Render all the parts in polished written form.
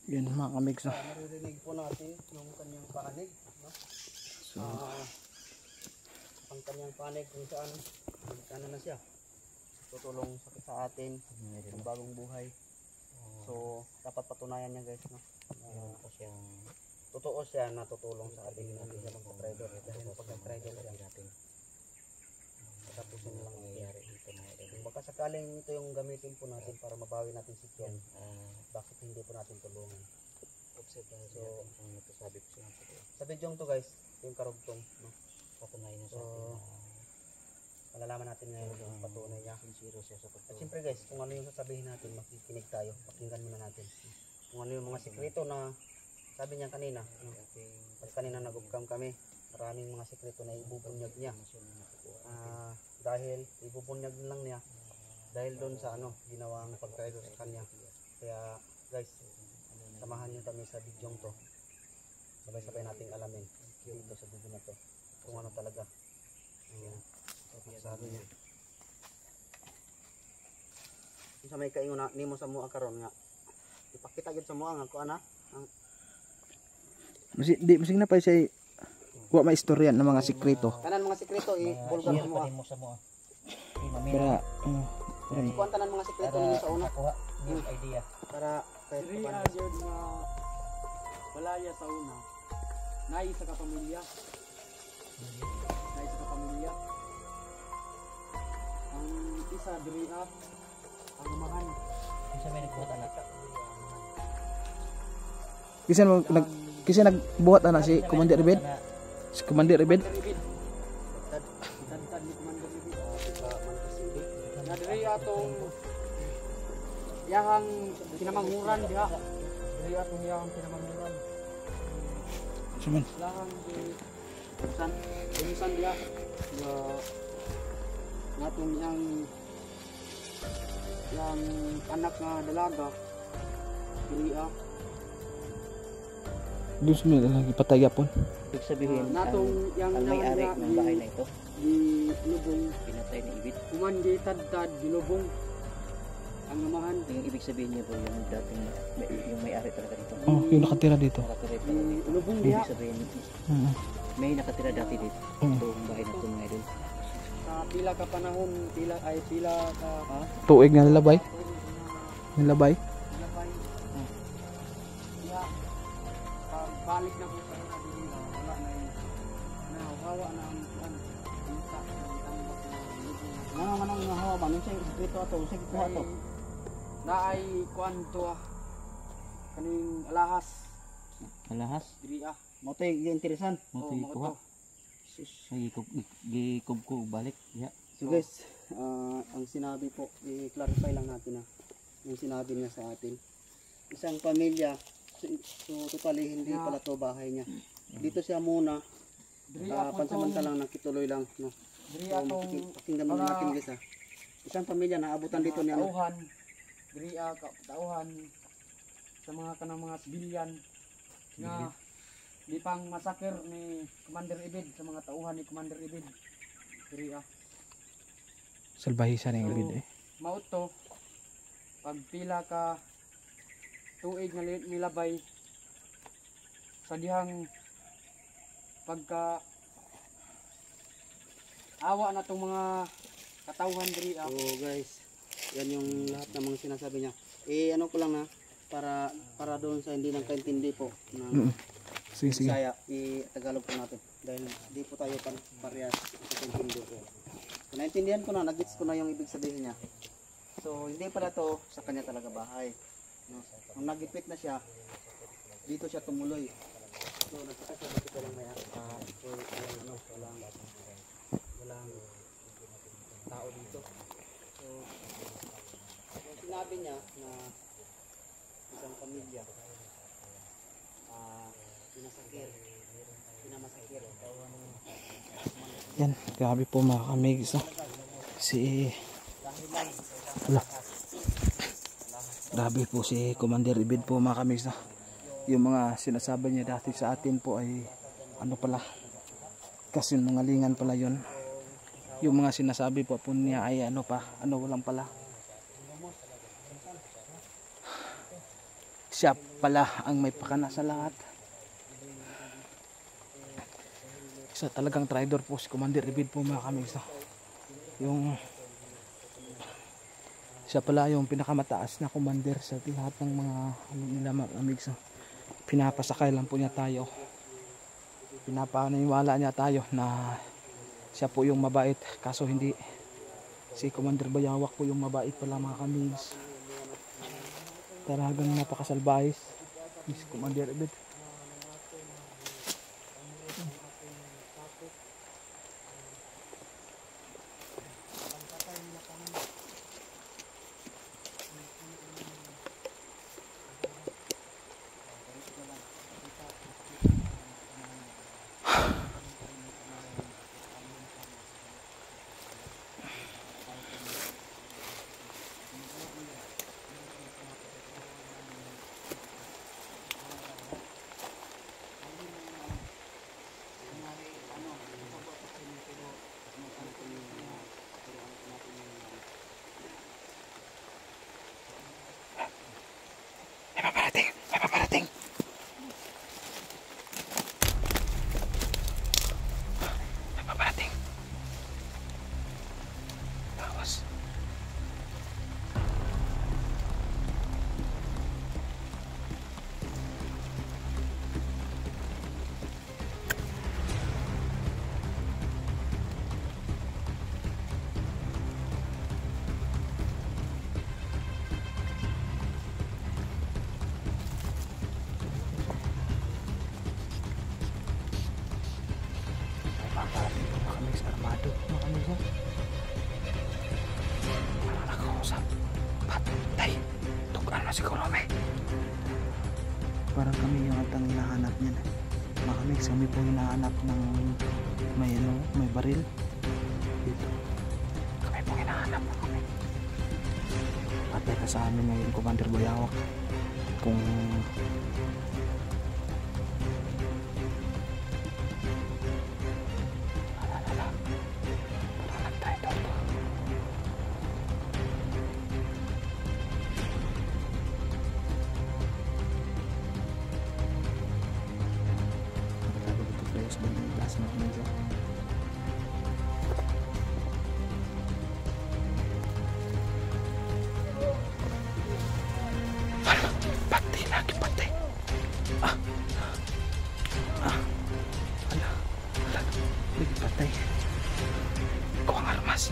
Yan mga kamigs. Naririnig po natin yung kanyang panig, no? So, ang kanyang panig kung saan na siya tutulong sa atin ng bagong buhay. So dapat patunayan niya guys, no? Totoo siya na tutulong sa atin, hindi siya magpa-trader. Dahil pag nag-trader siya natin tapusin lang nangyayari dito mga idol. Baka sakaling ito yung gamitin po natin para mabawi natin si Ken, bakit hindi po natin tulungan? So sa video to guys, yung karugtong, no? Patunayan niya sa atin. Malalaman natin ngayon yung patunay niya. At siyempre guys, kung ano yung sasabihin natin, makikinig tayo, pakinggan muna natin kung ano yung mga sikreto na sabi niya kanina, no? Pag kanina nag-upcam kami, maraming mga sikreto na ibubunyag niya, dahil ibubunyag lang niya dahil doon sa ginawang pagtraidor sa kanya. Kaya guys, samahan niyo kami sa video to, sabay-sabay nating alamin dito sa video na to kung ano talaga sabi niya. Sa may kaingon na nimo sa mua karon nga ipakita gyud sa mua nga ko ana masig na pa siya wa may istorya ng mga sikreto. Tanan mga sikreto i-bulgar sa mua. Para kuan tanan mga sikreto ninyo sa una yung idea para kahit paano jud nga walaya sa una. Nay sa kapamilya. Ang isa diri ang amahan. Isa may nagbuhat anak. Kasi nagbuhat anak si Commander Ibed. Si Commander Ibed. Tad ni Commander Ibed. Na diri atong yahang pinamanghuran diha. Diri atong yahang pinamanghuran. Suman. Lahang di san diha. Natong yang anak nga dalaga diri Gusto mo lagi patay yapon. Ibig sabihin natong yang may-ari ng bahay na ito di lubong pinatay ni Ibit. kumandi tad dilubong ang amahan. Yung ibig sabihin niya po yung dating yung may-ari talaga dito. Oh, yung nakatira dito. Nakatira Di dito. lubong diha Ibig sabihin Mm-hmm. may nakatira dati dito. Itong bahay na ito mga idol. sa pila ka panahon, pila ka Tuig nga nilabay. Nilabay. nilabay. Diha balik na po sa una dili wala na hawa na ang unta ng tambak na lubong. Manong hawa ba nun siya sikreto ato, sikreto ato. Naay kuan to kaning alahas Alahas. diri Mo to yung interesan. Mo to mao kuha. to. Ay gikub ko balik. Yeah. So guys, ang sinabi po, i-clarify lang natin yung sinabi niya sa atin. Isang pamilya, so totally hindi pala to bahay niya. Dito siya muna, pansamantalang nakituloy lang. No? So, pakinggan mo natin guys Isang pamilya naabutan dito niya. Tauhan, tauhan sa mga kanang mga sibilyan nga di pang masakir ni Commander Ibid sa mga tauhan ni Commander Ibid. Diri Salbahisa na yung Ibed mao to pag pila ka tuig nga nilabay sa dihang pagka awa na tong mga katauhan diri So guys, yan yung lahat ng mga sinasabi niya. Ano ko lang para doon sa hindi nang kaintindi po na sige. Bisaya, i-Tagalog po natin dahil di po tayo parehas sa kaintindi ko. So, naintindihan ko na, nag-gets ko na yung ibig sabihin niya. So hindi pala to sa kanya talaga bahay. No? Nung nagipit na siya, dito siya tumuloy. So nagkakasya dito lang maya. Walang tao dito. So sinabi niya na isang pamilya pinamasakir. Yan, grabe po mga kamigs. Grabe po si Commander Ibed po mga kamigs. Yung mga sinasabi niya dati sa atin po ay ano pala, kasinungalingan pala yun. Yung mga sinasabi po niya ay ano lang pala, siya pala ang may pakana sa lahat. Isa talagang traidor po si Commander Ibid po mga kamigs. Yung siya pala yung pinakamataas na commander sa lahat ng mga ano nila mga kamigs. Pinapasakay lang po niya tayo. Pinapaniwala niya tayo na siya po yung mabait, kaso hindi. Si Commander Bayawak po yung mabait pala mga kamigs. Talagang napakasalbahis si Commander Ibid. May paparating. May paparating. Bawas. Armado mga kamigs. Parang nakausap. Patay. Tugan na siguro may. Parang kami yung atang hinahanap niyan. Mga kamigs, kami po hinahanap ng may baril. Dito. Kami po hinahanap mga kamigs. Patay ka sa amin ngayon Commander Bayawak. Kung patay lagi patay. Lagi patay. Ikaw ang armas.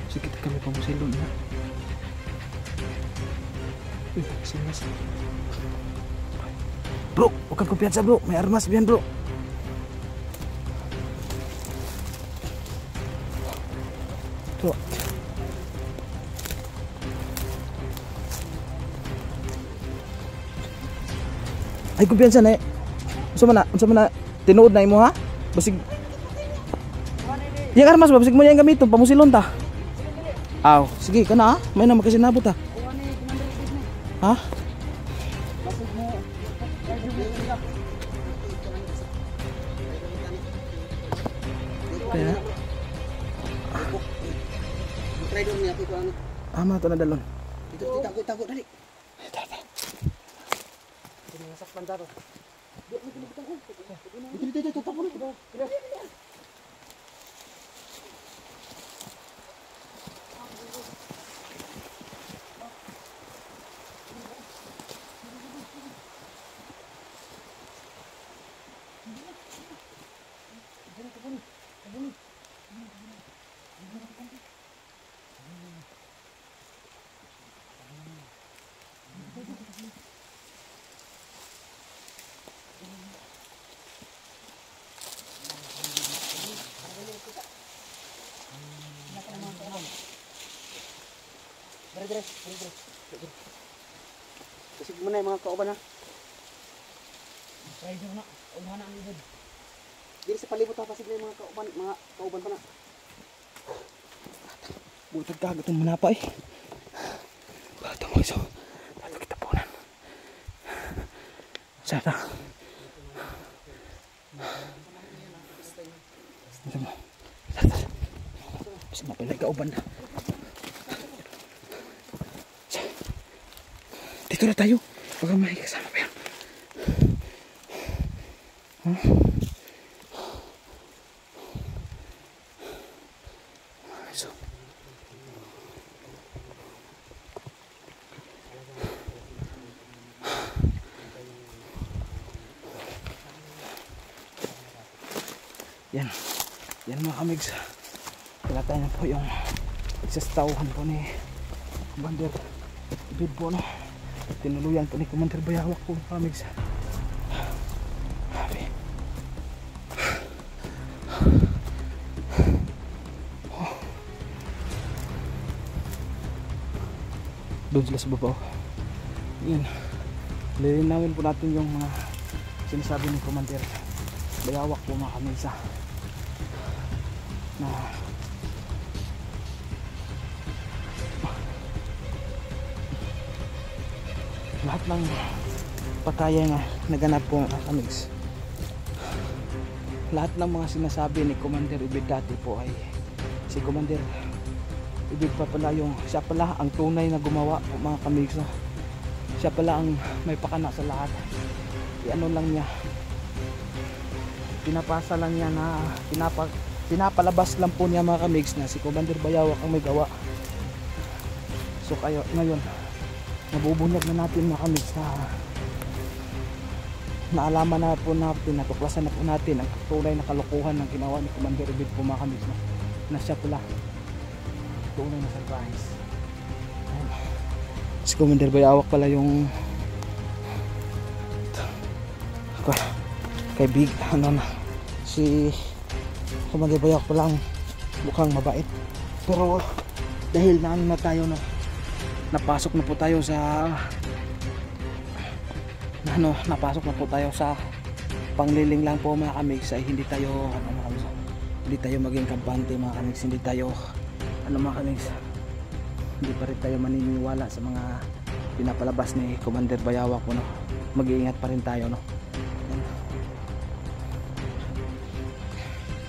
Sige kami pamusilon na. Sinas. Bro, huwag kang kumpiyansa bro. May armas biyan bro. Bro. Ay kumpiyansa na eh. Unsa man na tinuod na imo ha? Basig. Yang armas ba basig mo yang gamiton pamusilon ta. Aw, sige kana ha. May na makasinabot ha. Ha? Kaya? Traidor niya ako ano. Ama to na dalon. Dito tago dali. Sakpan daro. Dito tapo na. Dire. Kasi muna yung mga kauban ha. Rider na. Unahan ang libod. Dili sa palibot ha. Pasig na yung mga kauban pa na. Butag kagat ang manapa eh. Bata mo iso. Bata kita punan. Sada. Bisa mapilay kauban na. Dito na tayo. Baka may kasama pa yan. So, yan. Yan mga kamigs. Pinatay na po yung isastauhan po ni Commander Ibid po, no. Tinuluyan po ni Commander Bayawak po mga kamigs. Doon sila sa baba. Yan. Lilinawin po natin yung mga sinasabi ni Commander Bayawak po mga kamisa na lahat ng pataya nga naganap po mga kamigs, lahat ng mga sinasabi ni Commander Ibid dati po ay si Commander Ibig pa pala yung, siya pala ang tunay na gumawa po mga kamigs, no? Siya pala ang may pakana sa lahat. Ano lang niya, pinapasa lang niya na pinapalabas lang po niya mga kamigs na si Commander Bayawak ang may gawa. So kayo ngayon nabubunyag na natin mga kamigs na naalaman na po natin, natuklasan na po natin ang tunay na kalokohan ng ginawa ni Commander Ibid po mga kamigs, no? Na siya pala tunay na surprise. Si Commander Bayawak pala yung kay Big, ano na, si Commander Bayawak pala ang mukhang mabait, pero dahil na ano na tayo na napasok na po tayo sa ano, napasok na po tayo sa pangliling lang po mga kamigs, ay hindi tayo hindi tayo maging kampante mga kamigs, hindi tayo mga kamigs, hindi pa rin tayo maniniwala sa mga pinapalabas ni Commander Bayawak po, no? Mag-iingat pa rin tayo, no?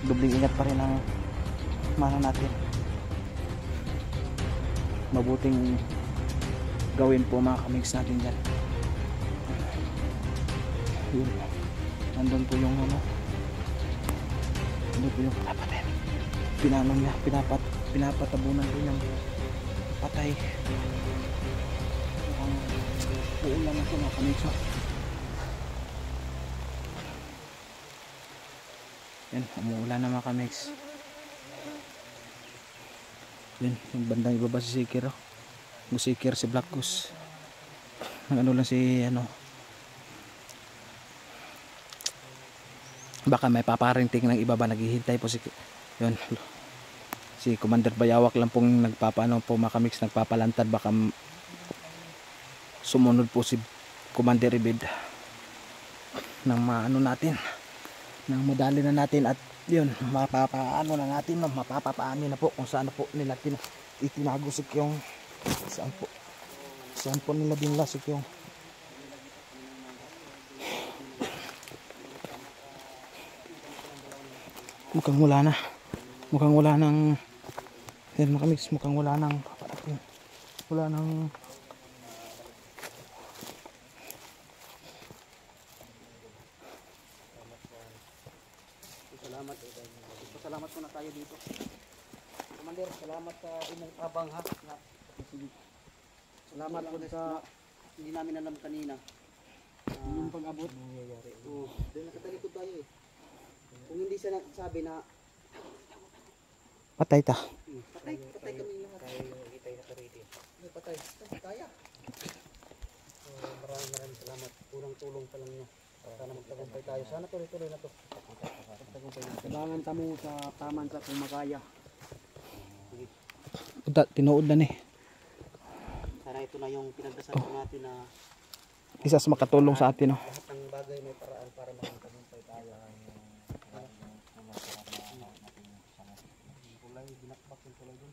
Dubling ingat pa rin ang mana natin. Mabuting gawin po mga kamigs natin dyan. Yun. Nandun po yung ano, nandun po yung patay. Pinanong niya, pinapatabunan ko yung patay. Ang uulan na ito mga kamigs, no? Yan, umuulan na mga kamigs. Yan, yung bandang ibaba si Sikir, oh. Musikir si Black Goose. Ano lang si ano, baka may paparinting ng ibaba, naghihintay po si yun, si Commander Bayawak lang pong nagpapaano po mga kamigs, nagpapalantad, baka sumunod po si Commander Ibid nang maano natin, nang madali na natin, at yun, mapapaano na natin, no? Mapapapaano na po kung saan po nila itinago si Kyong, saan po nila dinla si Kyong. Mukhang wala nang yan mga kamigs, mukhang wala nang Salamat muna tayo dito. Commander, salamat sa inyong tabang, ha. Salamat po sa hindi namin alam kanina. Yung pag-abot. Oo, dahil nakatalikod tayo eh. Kung hindi siya nagsabi na Patay ta. patay kami lahat. Patay na kariti. Patay. Kaya. So, maraming salamat. Tulong pa lang niyo. Sana magtagumpay tayo. Sana tuloy-tuloy na to. Kailangan kami sa taman sa kumakaya. Punta, tinuod na ni. Sana ito na yung pinagdasal natin na Isa sa makatulong sa atin, no? lahat ng bagay may paraan para magtagumpay tayo. Tulay, binakbak yung tulay dun.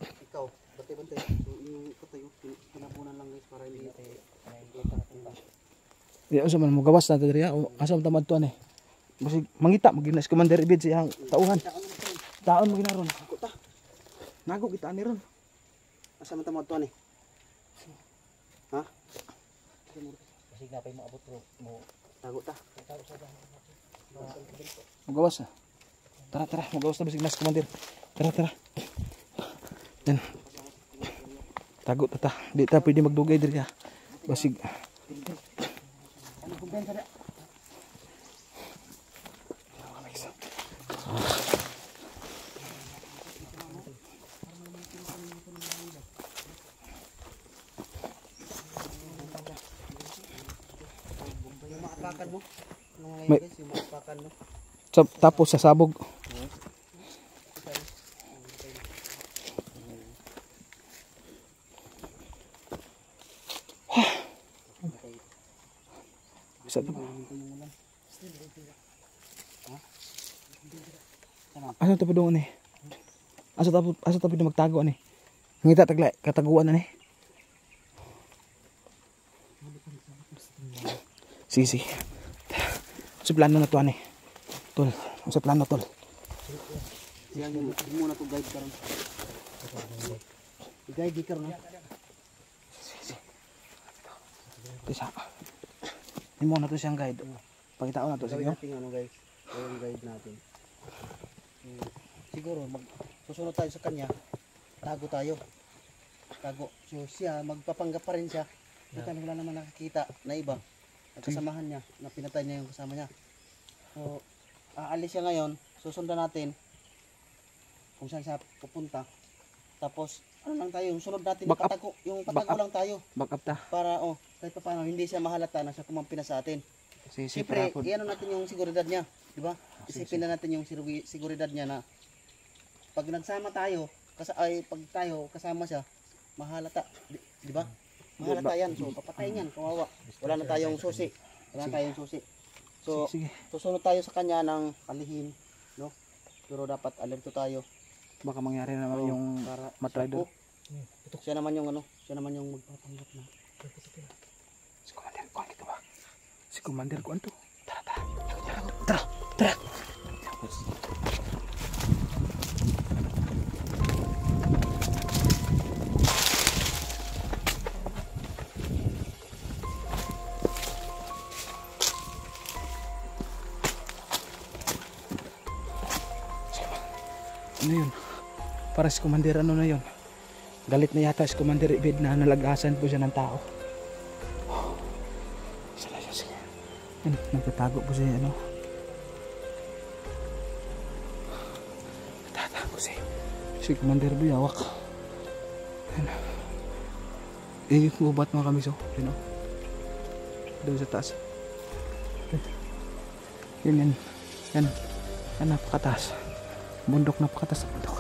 Ikaw, bantay-bantay. Yung patayo, pinabunan lang guys para hindi Di asa man mo gawas na diri, o asa man tamad tuan eh. Basig mangita maginas Commander Ibid siyang tauhan. Taon mo ginaron. Nago kita ni ron. Asa man ta mo to ni? Ha? Kasi napay mo abot mo. Tago ta. Magawas. Tara, magawas na basig nas komandir. Tara. Yan. Tago ta. Di ta pwede magdugay diri ha. Basig. Ano kumpensa da? Yung maapakan mo. Ano ngayon May- guys, yung maapakan mo. Tapos sa sabog. Bisa to. Asa to padung ni? Asa to pwede magtago ni? Ngita tagla kataguan na ni. Sige. Sa plano na to ani. Tol, sa plano tol. Yan yung muna to guide karon. Guide di karon ha. Kisa. Imo na to siyang guide. Pakita ko na to sa Gawin inyo. natin ano guys, yung guide natin. Siguro susunod tayo sa kanya, tago tayo. Tago. So siya, magpapanggap pa rin siya. Kita wala naman nakakita na iba. At kasamahan niya, na pinatay niya yung kasama niya. So, aalis siya ngayon, susundan natin kung saan siya pupunta. Tapos, ano lang tayo, yung sunod natin, Back up. yung Back patago up. lang tayo. Back up ta. Para, kahit pa paano, hindi siya mahalata na siya kumampi na sa atin. Si Siyempre, Prapod. iano natin yung seguridad niya, di ba? Isipin na natin yung seguridad niya na pag nagsama tayo, pag tayo kasama siya, mahalata, di ba? Mahalata yan, so papatayin yan, kawawa. Wala na tayong susi. Wala na tayong susi. So, Sige. susunod tayo sa kanya ng kalihim, no? Pero dapat alerto tayo. Baka mangyari na naman yung para matrider. siya naman yung siya naman yung magpapanggap na. Si Commander ko gitu ba? Si Commander ko anto. Tara. Ano yun? Para si Commander ano na yun? Galit na yata si Commander Ibid na nalagasan po siya ng tao. Sige. Yan, nagtatago po siya, ano? Nagtatago si Commander Buyawak. Ano? Gubat mga kami, so. Yun, doon sa taas. Yan. Yan, napakataas. Bundok, napakataas na bundok.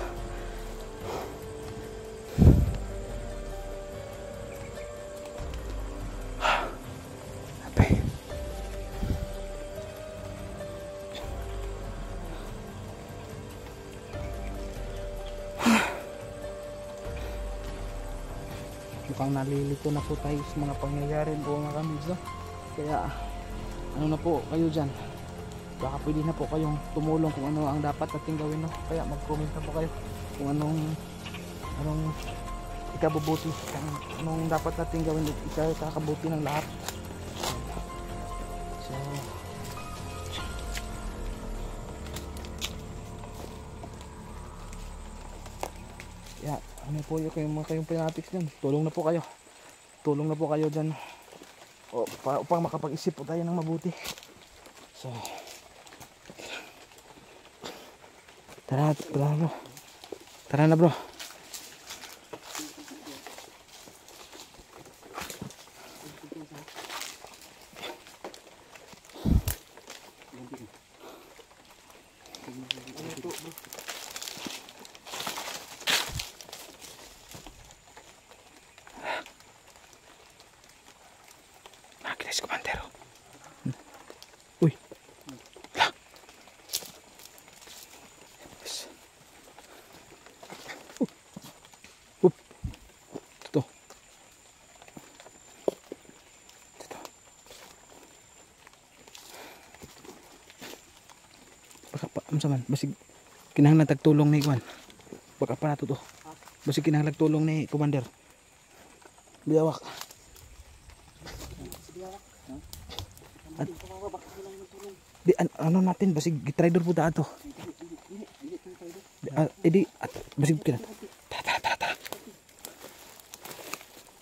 Mukhang nalilito na po tayo sa mga pangyayari po mga kamigs, no? Kaya ano na po kayo dyan, baka pwede na po kayong tumulong kung ano ang dapat natin gawin, no? Kaya mag-comment na po kayo kung anong ikabubuti, anong dapat natin gawin, ikakabuti ng lahat. So yeah, ano po yung kayong pinatics dyan, tulong na po kayo dyan upang makapag-isip po tayo ng mabuti. So tara na bro. Nakakita si Commander. Uy. La. Yes. Up. Ito. Baka pa, man, basig kinahanglan tagtulong ni Juan. Baka pa nato to. Basi kinahanglan tulong ni Commander. Biyawak. Di ano natin basi gitrader po ta ato. Edi basi kina.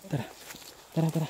Tara. Tara.